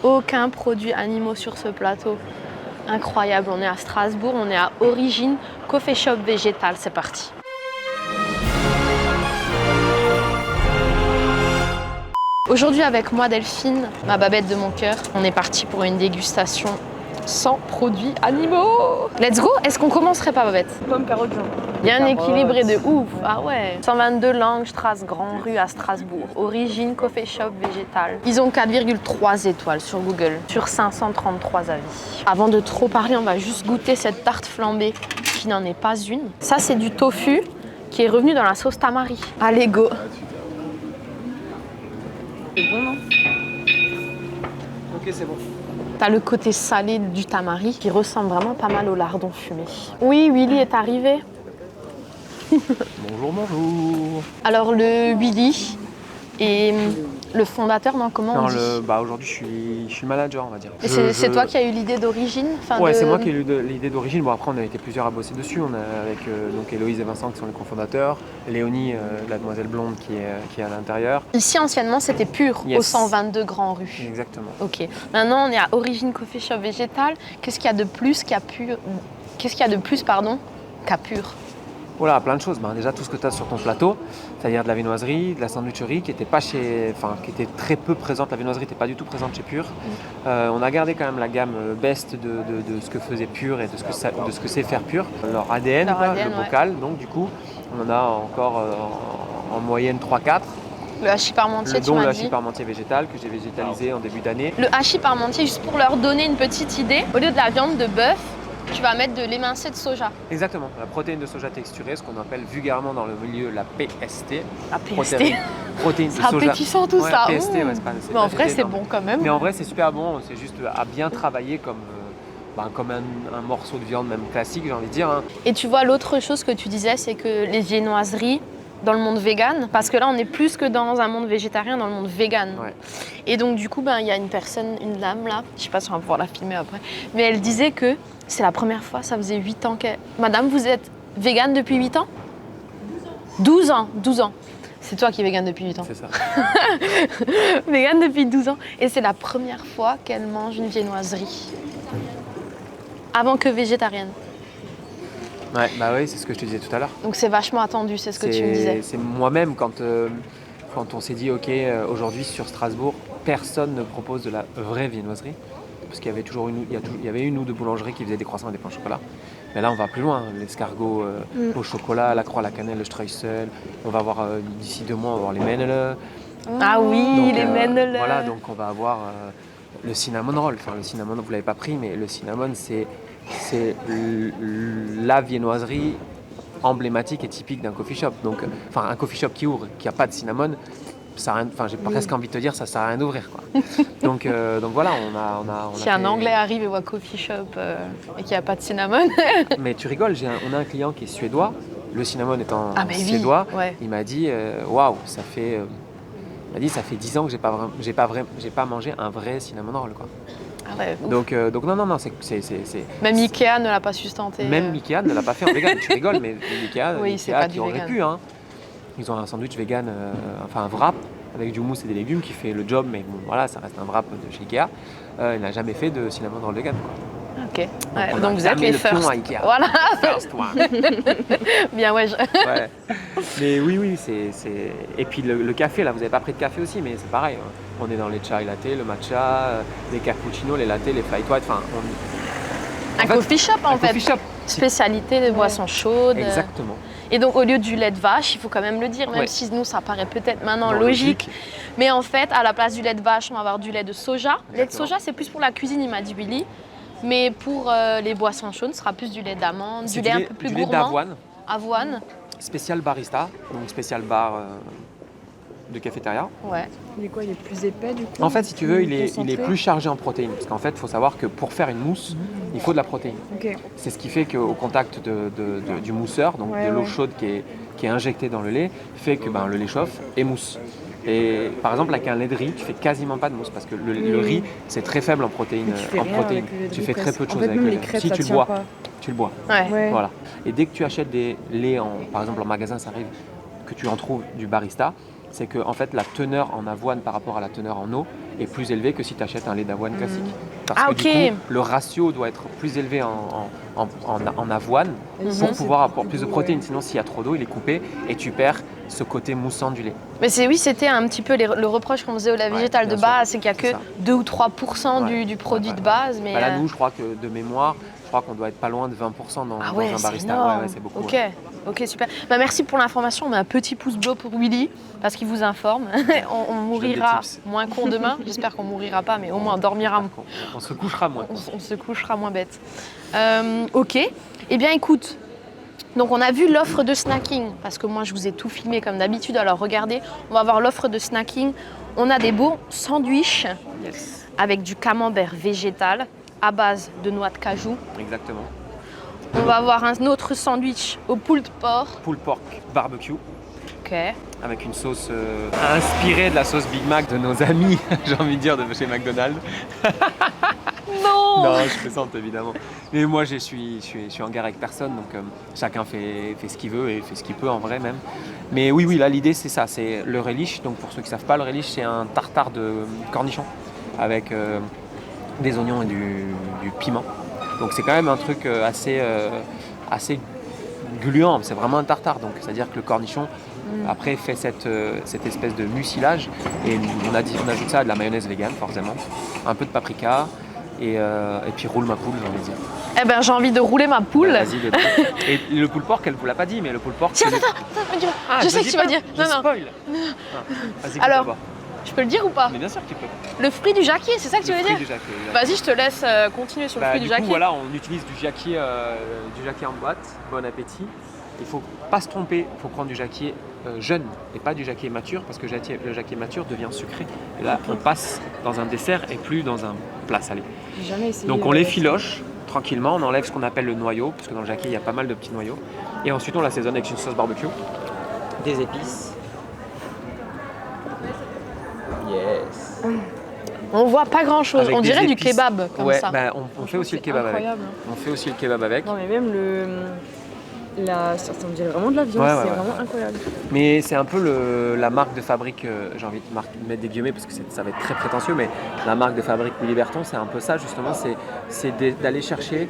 Aucun produit animaux sur ce plateau. Incroyable, on est à Strasbourg, on est à Origine Coffee Shop Végétal, c'est parti. Aujourd'hui avec moi Delphine, ma babette de mon cœur, on est parti pour une dégustation sans produits animaux. Let's go. Est-ce qu'on commencerait pas, Babette? Pomme, carotte, jaune. Bien équilibré de ouf. Ah ouais. 122 Langstrasse, Grand Rue à Strasbourg. Origine Coffee Shop Végétal. Ils ont 4,3 étoiles sur Google, sur 533 avis. Avant de trop parler, on va juste goûter cette tarte flambée qui n'en est pas une. Ça, c'est du tofu qui est revenu dans la sauce tamari. Allez, go. C'est bon, non? Ok, c'est bon. T'as le côté salé du tamari qui ressemble vraiment pas mal au lardon fumé. Oui, Willy est arrivé. Bonjour, bonjour. Alors le Willy est le fondateur, non, comment on dit? Aujourd'hui, je suis manager, on va dire. Et c'est toi qui as eu l'idée d'origine? Ouais, c'est moi qui ai eu l'idée d'origine. Bon, après, on a été plusieurs à bosser dessus. On a avec donc Héloïse et Vincent qui sont les cofondateurs. Léonie, la demoiselle blonde qui est à l'intérieur. Ici, anciennement, c'était Pur, Yes. au 122 Grand Rue. Exactement. Ok. Maintenant, on est à Origine Coffee Shop Végétal. Qu'est-ce qu'il y a de plus qu'à Pur? Qu'est-ce qu'il y a de plus, pardon, qu'à Pur? Voilà, plein de choses. Déjà, tout ce que tu as sur ton plateau, c'est-à-dire de la viennoiserie, de la sandwicherie, qui était très peu présente. La viennoiserie n'était pas du tout présente chez Pur. On a gardé quand même la gamme best de ce que faisait Pur et de ce que c'est faire Pur. Leur ADN, le bocal. Donc, du coup, on en a encore en moyenne 3-4. Le hachis parmentier, tu m'as dit. Dont le hachis parmentier végétal que j'ai végétalisé en début d'année. Le hachis parmentier, juste pour leur donner une petite idée, au lieu de la viande de bœuf, tu vas mettre de l'émincé de soja. Exactement, la protéine de soja texturée, ce qu'on appelle vulgairement dans le milieu la PST. La PST. Protéine de C'est soja. appétissant tout ça. PST, ouais, Mais en vrai, c'est énorme. bon quand même. Mais en vrai, c'est super bon, c'est juste à bien travailler comme un morceau de viande même classique, j'ai envie de dire. Hein. Et tu vois, l'autre chose que tu disais, c'est que les viennoiseries, dans le monde vegan, parce que là, on est plus que dans un monde végétarien, dans le monde vegan. Ouais. Et donc, du coup, il y a une dame là, je sais pas si on va pouvoir la filmer après, mais elle disait que c'est la première fois, ça faisait 8 ans qu'elle... Madame, vous êtes végane depuis 8 ans? 12 ans. 12 ans. C'est toi qui es végane depuis 8 ans. C'est ça. Végane depuis 12 ans. Et c'est la première fois qu'elle mange une viennoiserie. Avant que végétarienne. Ouais, oui, c'est ce que je te disais tout à l'heure. Donc c'est vachement attendu, c'est ce que tu me disais. C'est moi-même, quand on s'est dit, ok, aujourd'hui sur Strasbourg, personne ne propose de la vraie viennoiserie. Parce qu'il y avait il y avait une ou deux boulangeries qui faisaient des croissants et des pains au chocolat. Mais là, on va plus loin. L'escargot au chocolat, la croix à la cannelle, le streusel. On va avoir, d'ici 2 mois, on va avoir les Männele. Ah oui, Donc, les Männele. Voilà, donc on va avoir le cinnamon roll. Enfin, le cinnamon, vous ne l'avez pas pris, mais le cinnamon, c'est la viennoiserie emblématique et typique d'un coffee shop. Donc, un coffee shop qui ouvre, qui n'a pas de cinnamon, j'ai presque envie de te dire, ça sert à rien d'ouvrir, quoi. donc voilà, on a si un Anglais arrive et voit coffee shop et qu'il n'y a pas de cinnamon. Mais tu rigoles, on a un client qui est suédois, le cinnamon étant suédois, ouais. Il m'a dit waouh, ça fait 10 ans que j'ai pas mangé un vrai cinnamon roll, quoi. Ah ouais, donc non, c'est même Ikea ne l'a pas sustenté. Même Ikea ne l'a pas fait en vegan. Tu rigoles, mais Ikea, oui, Ikea qui aurait pu, hein. Ils ont un sandwich vegan, un wrap avec du houmous et des légumes qui fait le job, mais bon, voilà, ça reste un wrap de chez Ikea. Il n'a jamais fait de cinnamon roll vegan, quoi. Ok, ouais, donc vous êtes les first. À Ikea. Voilà. First one. Bien, ouais. Ouais. Mais oui, c'est... Et puis le café, là, vous n'avez pas pris de café aussi, mais c'est pareil. Hein. On est dans les chai latte, le matcha, les cappuccinos, les lattes, les flat white. Un coffee shop, en fait. Coffee shop. Spécialité de boissons chaudes. Exactement. Et donc, au lieu du lait de vache, il faut quand même le dire, même si nous, ça paraît peut-être maintenant logique. Mais en fait, à la place du lait de vache, on va avoir du lait de soja. Le lait de soja, c'est plus pour la cuisine, il m'a dit Willy. Mais pour les boissons chaudes, ce sera plus du lait d'amande, du lait un peu plus gourmand. Du lait d'avoine. Avoine. Spécial barista, donc spécial bar de cafétéria. Ouais. Il est quoi? Il est plus épais du coup? En fait, si tu veux, il est plus chargé en protéines. Parce qu'en fait, il faut savoir que pour faire une mousse, il faut de la protéine. Okay. C'est ce qui fait qu'au contact du mousseur, donc de l'eau chaude qui est injectée dans le lait, fait que le lait chauffe et mousse. Et par exemple, avec un lait de riz, tu fais quasiment pas de mousse parce que le riz, c'est très faible en protéines. Tu fais très peu de choses avec le riz. Si tu le bois, tu le bois. Ouais. Voilà. Et dès que tu achètes des laits, par exemple en magasin, ça arrive que tu en trouves du barista, c'est que en fait, la teneur en avoine par rapport à la teneur en eau est plus élevé que si tu achètes un lait d'avoine classique. Parce Ah, que ok. du coup, le ratio doit être plus élevé en avoine pour pouvoir avoir plus de protéines. Sinon, s'il y a trop d'eau, il est coupé et tu perds ce côté moussant du lait. Mais c'était un petit peu le reproche qu'on faisait au lait végétal de bien sûr, base, c'est qu'il n'y a c'est que ça. 2 ou 3% du produit de base. Mais Bah là, nous, je crois que de mémoire, je crois qu'on doit être pas loin de 20% dans ah ouais, un c'est barista. énorme. Ouais, c'est beaucoup. Ok, ouais. ok, super. Bah, merci pour l'information. On met un petit pouce bleu pour Willy parce qu'il vous informe. on mourira des tips. moins con demain. J'espère qu'on mourira pas, mais au moins on dormira. On se couchera moins. On se couchera moins bête. Ok. Eh bien, écoute. Donc, on a vu l'offre de snacking parce que moi, je vous ai tout filmé comme d'habitude. Alors, regardez, on va voir l'offre de snacking. On a des beaux sandwichs Yes. avec du camembert végétal à base de noix de cajou. Exactement. On va avoir un autre sandwich au pulled porc. Pulled pork barbecue Ok. avec une sauce inspirée de la sauce Big Mac de nos amis, j'ai envie de dire, de chez McDonald's. Non, Non, je plaisante évidemment. Mais moi, je suis en guerre avec personne, donc chacun fait ce qu'il veut et fait ce qu'il peut en vrai même. Mais oui, là, l'idée, c'est ça, c'est le relish. Donc pour ceux qui ne savent pas, le relish, c'est un tartare de cornichons avec des oignons et du piment. Donc c'est quand même un truc assez gluant, c'est vraiment un tartare. Donc c'est-à-dire que le cornichon, après, fait cette espèce de mucilage et on ajoute ça à de la mayonnaise végane, forcément, un peu de paprika. Et puis roule ma poule, j'ai envie de dire. Eh ben, j'ai envie de rouler ma poule. Vas-y, dedans. Et le pulled pork, elle vous l'a pas dit, mais le pulled pork. Tiens, c'est attends, Ah, je sais le que dis tu vas pas, dire. je Non, non. spoil. Ah, vas-y, Alors, coupe Je peux le dire ou pas? pas. Mais bien sûr que tu peux. Le fruit du jacquier, c'est ça que tu veux Le fruit dire? du jacquier, Vas-y, je te laisse continuer sur le fruit du du coup, jacquier. voilà, on utilise du jacquier en boîte. Bon appétit. Il faut pas se tromper, il faut prendre du jacquier jeune et pas du jacquier mature parce que le jacquier mature devient sucré. Et là, on passe dans un dessert et plus dans un plat salé. J'ai jamais essayé. Donc on les filoche tranquillement, on enlève ce qu'on appelle le noyau, parce que dans le jacquier il y a pas mal de petits noyaux. Et ensuite on l'assaisonne avec une sauce barbecue, des épices. Yes. On voit pas grand chose. Avec On des dirait du épices. kebab comme Ouais, ça. bah, on fait aussi le kebab avec. Incroyable. On fait aussi le kebab avec. Non mais même ça me dirait vraiment de la viande, Ouais, c'est ouais, vraiment ouais. incroyable. Mais c'est un peu la marque de fabrique, j'ai envie de mettre des guillemets parce que ça va être très prétentieux, mais la marque de fabrique Willy Berton, c'est un peu ça justement, c'est d'aller chercher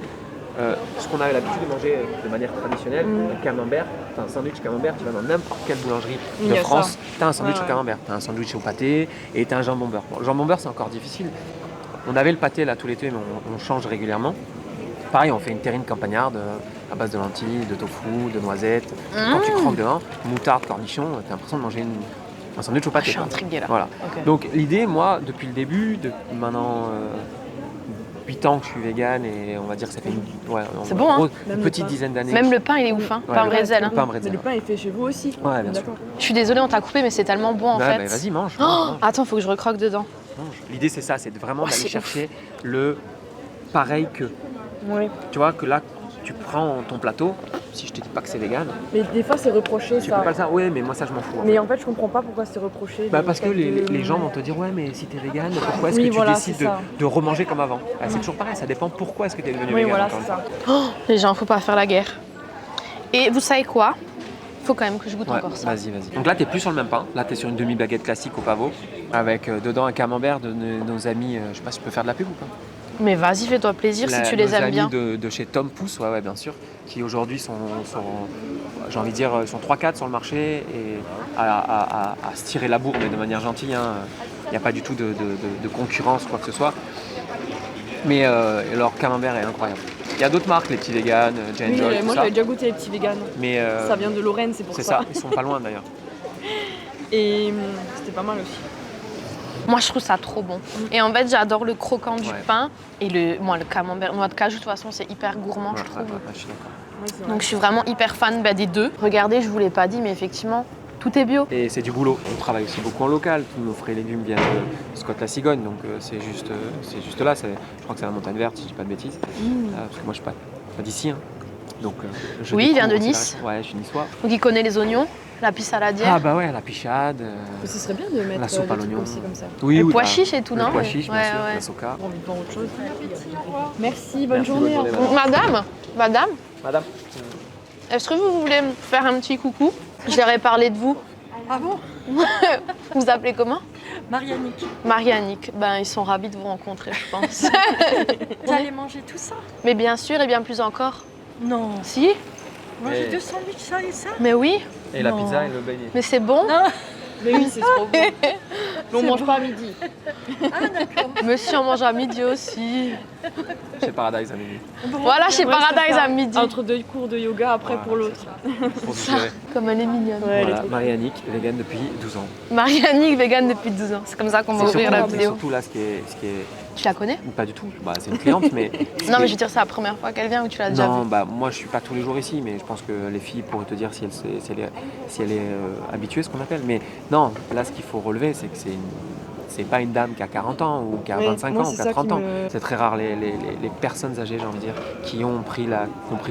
ce qu'on avait l'habitude de manger de manière traditionnelle, un camembert, un sandwich camembert, tu vas dans n'importe quelle boulangerie Il de y a France, ça. tu as un sandwich Ouais, au ouais. camembert, tu as un sandwich au pâté et tu as un jambon beurre. Bon, le jambon beurre, c'est encore difficile. On avait le pâté là tout l'été, mais on change régulièrement. Pareil, on fait une terrine campagnarde à base de lentilles, de tofu, de noisettes. Quand tu croques dedans, moutarde, cornichon, tu as l'impression de manger un sandwich au Je pâté. suis quoi. intriguée là. Voilà. Ok. Donc l'idée, moi, depuis le début, maintenant 8 ans que je suis vegan et on va dire que ça fait C'est bon, hein. une Même le petite pain. dizaine d'années. Même le pain, il est ouf, hein. Ouais, Pain le brésil. Hein. pain Mais brésil. le pain est fait chez vous aussi. Ouais, bien sûr. D'accord. Je suis désolée, on t'a coupé, mais c'est tellement bon en Ouais, fait. bah, vas-y, mange. Oh, mange. attends, faut que je recroque dedans. L'idée, c'est ça, c'est vraiment Oh, d'aller c'est chercher le pareil que. Oui. Tu vois, que là, tu prends ton plateau, si je te dis pas que c'est vegan, Mais des fois c'est reproché tu ça. peux pas le savoir. Ouais, mais moi, ça, je m'en fous. Mais en fait je comprends pas pourquoi c'est reproché. Bah le parce que fait de- les gens vont te dire ouais mais si t'es vegan pourquoi est-ce Oui, que tu voilà, décides c'est ça. de remanger comme avant C'est toujours pareil, ça dépend pourquoi est-ce que t'es devenu Oui vegan. voilà encore c'est une ça. fois. Les gens, faut pas faire la guerre. Et vous savez quoi? Faut quand même que je goûte Ouais, encore ça. vas-y. Donc là t'es plus sur le même pain, là t'es sur une demi-baguette classique au pavot avec dedans un camembert de nos amis, je sais pas si je peux faire de la pub ou pas. Mais vas-y, fais-toi plaisir si tu les nos aimes amis bien. de chez Tom Pouce, ouais bien sûr, qui aujourd'hui sont j'ai envie de dire, sont 3-4 sur le marché et à se tirer la bourre mais de manière gentille, hein. Il n'y a pas du tout de concurrence quoi que ce soit. Mais leur camembert est incroyable. Il y a d'autres marques, les petits véganes, J&J, Oui, tout moi ça. j'avais déjà goûté les petits véganes. Mais Ça vient de Lorraine, c'est pour c'est ça. ça, ils sont pas loin d'ailleurs. Et c'était pas mal aussi. Moi, je trouve ça trop bon. Et en fait, j'adore le croquant du Ouais. pain et le camembert noix de cajou. De toute façon, c'est hyper gourmand, je trouve. Je suis d'accord. Ouais, c'est vrai. Donc, je suis vraiment hyper fan des deux. Regardez, je vous l'ai pas dit, mais effectivement, tout est bio. Et c'est du boulot. On travaille aussi beaucoup en local. Tous nos fruits et légumes viennent de Scott-la-Cigogne. Donc c'est juste là. Je crois que c'est la Montagne Verte, si je dis pas de bêtises. Parce que moi, je suis pas d'ici. Hein. Donc, Oui, il vient de découvre aussi Nice. Ouais, je suis niçois. Donc, il connaît les oignons, la pisse saladière. Ah bah ouais, la pichade. Mais ce serait bien de mettre La soupe des à trucs l'oignon. aussi comme ça. Oui, Le oui, pois bah, chiche et tout, le non? pois chiche, bien Ouais, sûr, ouais. la soca. J'ai envie de voir autre chose. Merci, bonne Merci, journée. bonne au journée, revoir. Madame, Madame. est-ce que vous voulez me faire un petit coucou? Je leur ai parlé de vous. Ah bon? Vous appelez comment? Marianique. Marianique, ben ils sont ravis de vous rencontrer, je pense. Vous allez manger tout ça? Mais bien sûr, et bien plus encore. Non. Si? Manger Et- 2 sandwichs, ça et ça? Mais oui, Et la Non. pizza et le beignet. mais c'est bon. Mais oui, c'est trop bon. Mais on C'est mange bon. pas à midi. Monsieur, on mange à midi aussi. Chez Paradise à midi. Voilà, chez Ouais, Paradise c'est ça. à midi. Entre 2 cours de yoga, après Voilà, pour l'autre. Pour digérer. Comme elle est mignonne. Ouais, elle est Voilà, trop- Marianique, vegan depuis 12 ans. Marianique, vegan depuis 12 ans. C'est comme ça qu'on va C'est ouvrir la surtout, vidéo. surtout là, ce qui est... Tu la connais? Pas du tout, bah, c'est une cliente, mais... Non, mais je veux dire, c'est la première fois qu'elle vient ou tu l'as déjà Non, vue? bah, moi je suis pas tous les jours ici, mais je pense que les filles pourraient te dire si elle est habituée, ce qu'on appelle. Mais non, là ce qu'il faut relever, c'est que c'est pas une dame qui a 40 ans ou qui a Oui, 25 moi, ans ou c'est qui a ça 30 qui ans. me- C'est très rare les personnes âgées, j'ai envie de dire, qui ont pris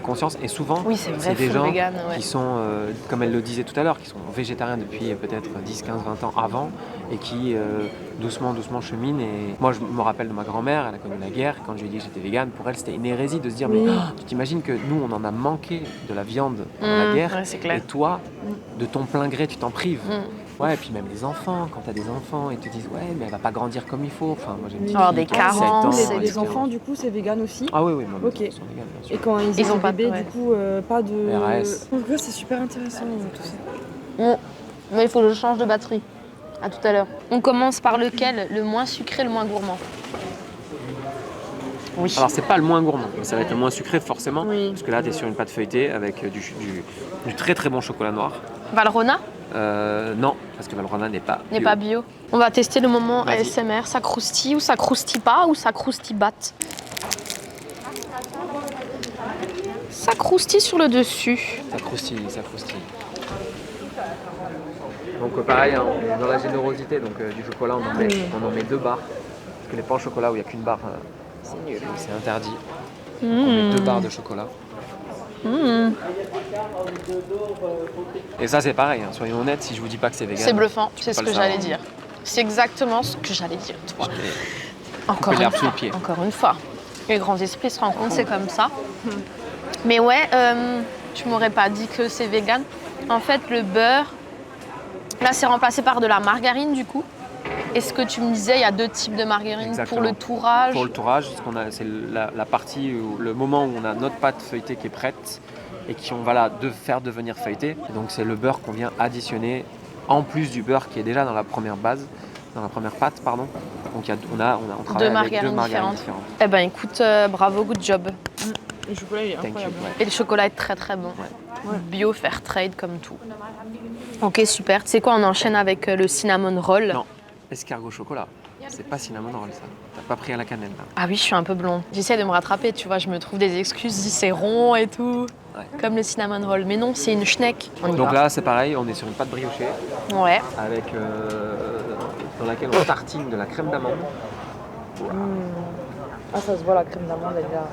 conscience. Et souvent, Oui, c'est vrai, c'est des full gens vegan, ouais. qui sont, comme elle le disait tout à l'heure, qui sont végétariens depuis peut-être 10, 15, 20 ans avant et qui doucement cheminent. Et moi, je me rappelle de ma grand-mère, elle a connu la guerre. Quand je lui ai dit que j'étais végane, pour elle, c'était une hérésie de se dire Oui. mais tu t'imagines que nous, on en a manqué de la viande pendant la guerre Ouais, c'est et clair. toi, de ton plein gré, tu t'en prives. Mm. Ouais, et puis même les enfants, quand tu as des enfants, ils te disent ouais, mais elle va pas grandir comme il faut. Enfin, moi j'ai une petite Alors, fille des qui a 7 ans, carences, Les etc. enfants, du coup, c'est vegan aussi. Ah oui, oui, moi, mes Ok. enfants sont véganes, bien sûr. Et quand ils, Ils ont étaient pas de- bébés, ouais. du coup, pas de... RS. En tout cas, c'est super intéressant, tout ça. Mais il faut que je change de batterie. À tout à l'heure. On commence par lequel? Le moins sucré, le moins gourmand? Oui. Alors c'est pas le moins gourmand, mais ça va être le moins sucré forcément, Oui. parce que là tu es sur une pâte feuilletée avec du très très bon chocolat noir. Valrhona Non, parce que Valrhona n'est pas n'est bio. pas bio. On va tester le moment Vas-y. ASMR. Ça croustille ou ça croustille pas ou ça croustille batte? Ça croustille sur le dessus. Ça croustille, ça croustille. Donc pareil, hein, on est dans la générosité, donc du chocolat on en met 2 barres. Parce que les pains au chocolat où il n'y a qu'une barre, c'est nul, c'est interdit. Donc on met 2 barres de chocolat. Et ça c'est pareil, hein, soyons honnêtes, si je vous dis pas que c'est vegan. C'est bluffant, tu c'est peux ce pas que le j'allais savoir. dire. C'est exactement ce que j'allais dire, tu vois. Et Encore une l'herbe sous fois. le pied. Encore une fois. Les grands esprits se rencontrent, c'est comme ça. Mais ouais, tu m'aurais pas dit que c'est vegan. En fait, le beurre, là, c'est remplacé par de la margarine, du coup. Et ce que tu me disais, il y a 2 types de margarine. Exactement. Pour le tourage. Pour le tourage, c'est la partie, le moment où on a notre pâte feuilletée qui est prête et qui on va la faire devenir feuilletée. Et donc c'est le beurre qu'on vient additionner en plus du beurre qui est déjà dans la première base, dans la première pâte, pardon. Donc on travaille avec 2 margarines différentes. Eh ben écoute, bravo, good job. Le chocolat, il est Thank you. incroyable. Ouais. Et le chocolat est très très bon. Ouais. Bio, fair trade, comme tout. Ok, super. Tu sais quoi, on enchaîne avec le cinnamon roll. Non, escargot chocolat. C'est pas cinnamon roll ça. T'as pas pris à la cannelle là. Ah oui, je suis un peu blonde. J'essaie de me rattraper, tu vois, je me trouve des excuses, je dis c'est rond et tout. Ouais. Comme le cinnamon roll. Mais non, c'est une schneck. On y Donc va. là c'est pareil, on est sur une pâte briochée Ouais. avec dans laquelle on tartine de la crème d'amande Ah, ça se voit, la crème d'amande, elle est là.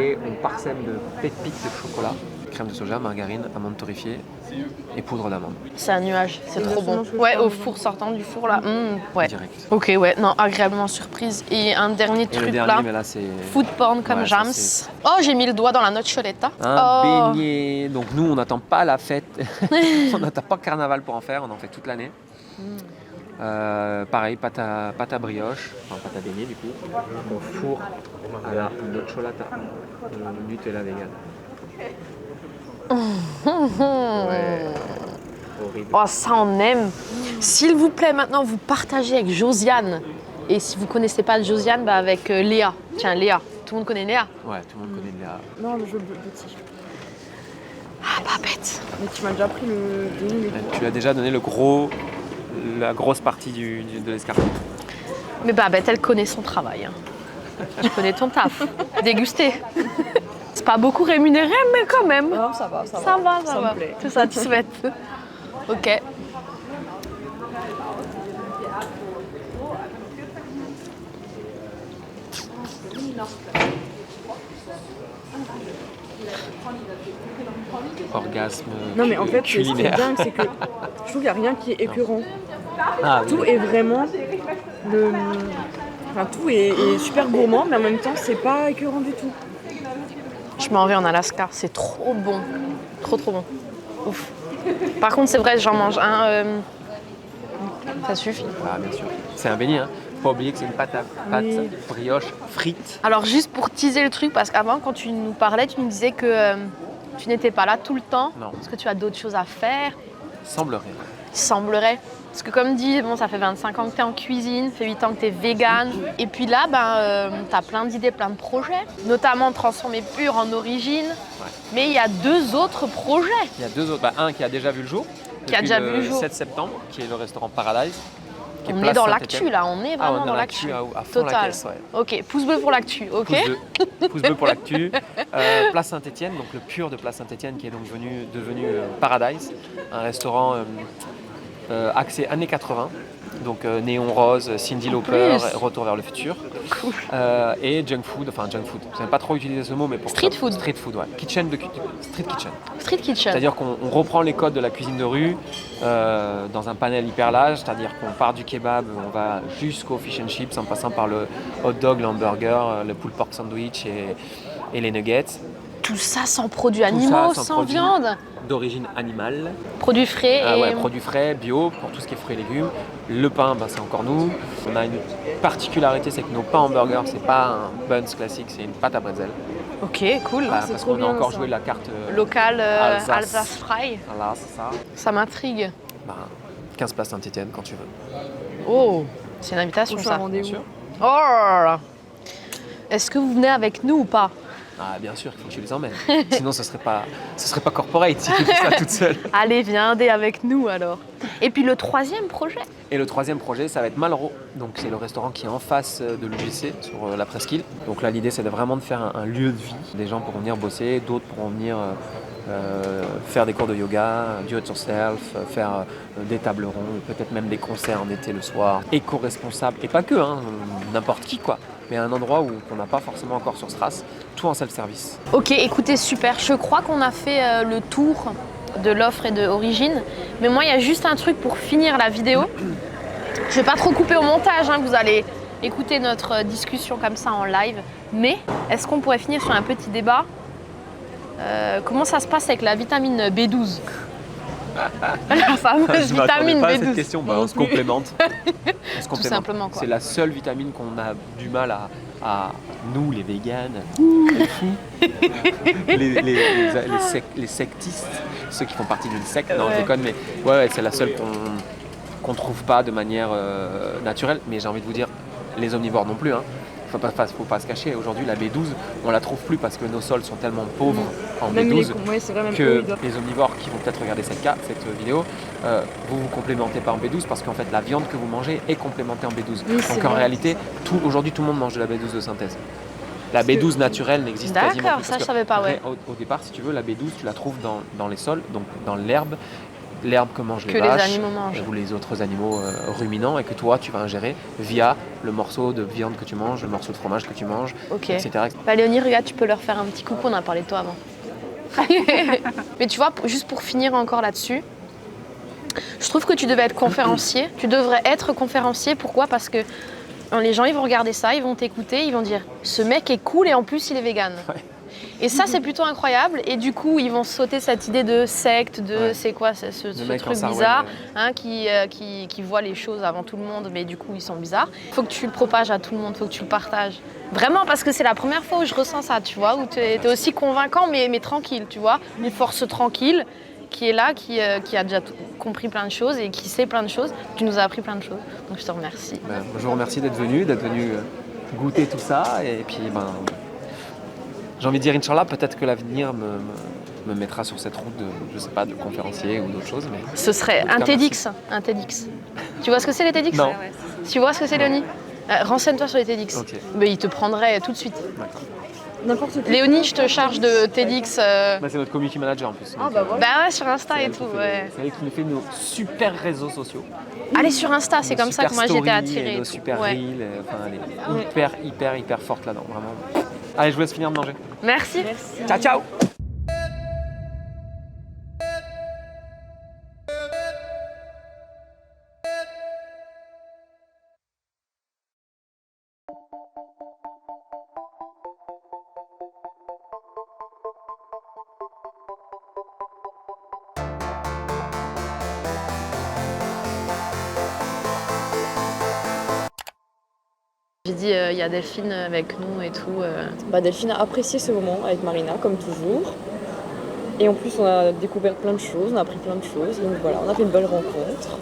et on parsème de pépites de chocolat, crème de soja, margarine, amande torréfiée et poudre d'amande. C'est un nuage, c'est trop Exactement bon. ce que Ouais, je au fais. four, sortant du four là. Ouais. Direct. Ok, ouais, non, agréablement surprise. Et un dernier Et truc le dernier, là. mais là c'est Food porn comme Ouais, ça, Jams. c'est- Oh, j'ai mis le doigt dans la noccioletta. un Oh. beignet. Donc nous, on n'attend pas la fête, on n'attend pas carnaval pour en faire, on en fait toute l'année. Pareil, pâte à brioche, enfin pâte à beignet du coup, au four à la nocciolata, Nutella vegan. Ouais, horrible. Oh, ça on aime. S'il vous plaît, maintenant vous partagez avec Josiane. Et si vous connaissez pas Josiane, bah avec Léa. Tiens, Léa. Tout le monde connaît Léa. Ouais, tout le monde connaît la... Non, le jeu petit. Ah, pas bête. Mais tu m'as déjà pris le déni. Tu lui as déjà donné la grosse partie de l'escargot. Mais Babette, elle connaît son travail. Hein. Je connais ton taf. Déguster. C'est pas beaucoup rémunéré, mais quand même. Non, ça va, ça va. Ça va, ça Ça me va. plaît. T'es satisfaite. Ok. Orgasme Non, mais en fait, ce qui est culinaire. dingue, c'est que je trouve qu'il n'y a rien qui est écœurant. Ah, oui. Tout est vraiment le... Enfin, tout est super gourmand, mais en même temps, c'est pas écœurant du tout. Je m'en vais en Alaska. C'est trop bon. Trop, trop bon. Ouf. Par contre, c'est vrai, j'en mange un Ça suffit. Ah, bien sûr. C'est un beignet, hein. Faut pas oublier que c'est une pâte brioche frite. Alors juste pour teaser le truc, parce qu'avant quand tu nous parlais, tu nous disais que tu n'étais pas là tout le temps. Non. Parce que tu as d'autres choses à faire. Semblerait. Il semblerait. Parce que comme dit, bon, ça fait 25 ans que tu es en cuisine, ça fait 8 ans que tu es vegan. Et puis là, tu as plein d'idées, plein de projets. Notamment transformer Pur en Origine. Ouais. Mais il y a 2 autres projets. Il y a 2 autres. Bah, un qui a déjà vu le jour. Qui a déjà vu le jour. 7 septembre, qui est le restaurant Paradise. Qui On place est dans Saint-Étienne. l'actu là, on est vraiment on est dans l'actu. à fond la Total. caisse, ouais. Ok, pouce bleu pour l'actu, ok. Pouce bleu pour l'actu. Place Saint-Étienne, donc le Pur de Place Saint-Étienne qui est donc devenu Paradise, un restaurant axé années 80. Donc néon rose, Cyndi Lauper, plus. Retour vers le futur. Cool. Et junk food. Je n'aime pas trop utiliser ce mot, mais pour Street food. Street food, ouais. Street kitchen. Street kitchen. C'est-à-dire qu'on reprend les codes de la cuisine de rue dans un panel hyper large, c'est-à-dire qu'on part du kebab, on va jusqu'au fish and chips en passant par le hot dog, le hamburger, le pulled pork sandwich et les nuggets. Tout ça sans produits animaux, sans sans produits viande. D'origine animale. Produits frais et... Produits frais, bio, pour tout ce qui est fruits et légumes. Le pain, c'est encore nous. On a une particularité, c'est que nos pains hamburgers, c'est pas un buns classique, c'est une pâte à bretzel. Ok, cool. Parce qu'on a encore joué la carte Local Alsace. Alsace Fry. Voilà, c'est ça. Ça m'intrigue. 15 places Saint-Étienne quand tu veux. Oh, c'est une invitation Prochain ça. rendez-vous. Bien sûr. Oh là là. Est-ce que vous venez avec nous ou pas? Ah, bien sûr, il faut que tu les emmènes. Sinon, ce serait pas corporate si tu fais ça toute seule. Allez, viens avec nous alors. Et puis le 3e projet. Et le 3e projet, ça va être Malraux. Donc, c'est le restaurant qui est en face de l'UGC sur la Presqu'île. Donc là, l'idée, c'est vraiment de faire un lieu de vie. Des gens pourront venir bosser, d'autres pourront venir faire des cours de yoga, do it yourself, faire des tables rondes, peut-être même des concerts en été le soir. Éco-responsable, et pas que, hein, n'importe qui quoi. Mais un endroit qu'on n'a pas forcément encore sur Stras, tout en self-service. Ok, écoutez, super. Je crois qu'on a fait le tour de l'offre et de Origine. Mais moi, il y a juste un truc pour finir la vidéo. Je vais pas trop couper au montage, hein, vous allez écouter notre discussion comme ça en live. Mais est-ce qu'on pourrait finir sur un petit débat? Comment ça se passe avec la vitamine B12? La fameuse vitamine pas à B12. cette question, on se complémente. Tout simplement, quoi. C'est la seule vitamine qu'on a du mal à nous, les véganes, les sectistes, ceux qui font partie d'une secte. Non, je déconne, mais ouais, c'est la seule qu'on trouve pas de manière naturelle. Mais j'ai envie de vous dire, les omnivores non plus. Hein. Faut pas se cacher. Aujourd'hui, la B12, on la trouve plus parce que nos sols sont tellement pauvres en Même B12 c'est vrai, même que les omnivores qui vont peut-être regarder cette vidéo, vous vous complémentez pas en B12 parce qu'en fait, la viande que vous mangez est complémentée en B12. Oui, Donc en réalité, aujourd'hui, tout le monde mange de la B12 de synthèse. La B12 naturelle n'existe quasiment plus. D'accord, ça je savais pas, ouais. Au départ, si tu veux, la B12, tu la trouves dans les sols, donc dans l'herbe que mangent les Que vaches les animaux mangent. ou les autres animaux ruminants et que toi tu vas ingérer via le morceau de viande que tu manges, le morceau de fromage que tu manges, Ok. etc. Bah, Léonie, regarde, tu peux leur faire un petit coucou, on a parlé de toi avant. Mais tu vois, juste pour finir encore là-dessus, je trouve que tu devais être conférencier. Tu devrais être conférencier. Pourquoi? Parce que les gens, ils vont regarder ça, ils vont t'écouter, ils vont dire « ce mec est cool et en plus, il est vegan ». Ouais. Et ça, c'est plutôt incroyable. Et du coup, ils vont sauter cette idée de secte, de c'est quoi ce truc bizarre, hein, qui voit les choses avant tout le monde, mais du coup, ils sont bizarres. Il faut que tu le propages à tout le monde, il faut que tu le partages. Vraiment, parce que c'est la première fois où je ressens ça, tu vois, où tu es aussi convaincant, mais tranquille, tu vois. Une force tranquille qui est là, qui a déjà compris plein de choses et qui sait plein de choses. Tu nous as appris plein de choses. Donc, je te remercie. Je vous remercie d'être venu goûter tout ça. Et puis, j'ai envie de dire, Inch'Allah, peut-être que l'avenir me mettra sur cette route de conférencier ou d'autres choses. Mais ce serait un TEDx. Un TEDx. Tu vois ce que c'est les TEDx? Non. Tu vois ce que c'est, Léonie? Renseigne-toi sur les TEDx. Okay. Mais il te prendrait tout de suite. D'accord. N'importe qui. Léonie, je te charge de TEDx. C'est notre community manager en plus. Ah bah voilà. Bah ouais, sur Insta et tout. Ouais. C'est elle qui nous fait nos super réseaux sociaux. Allez sur Insta, c'est comme ça que moi j'étais attirée. Nos super reels, elle est hyper forte là-dedans, vraiment. Allez, je vous laisse finir de manger. Merci. Ciao, ciao. dit il y a Delphine avec nous et tout. Delphine a apprécié ce moment avec Marina, comme toujours. Et en plus, on a découvert plein de choses, on a appris plein de choses. Donc voilà, on a fait une belle rencontre.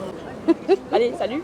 Allez, salut!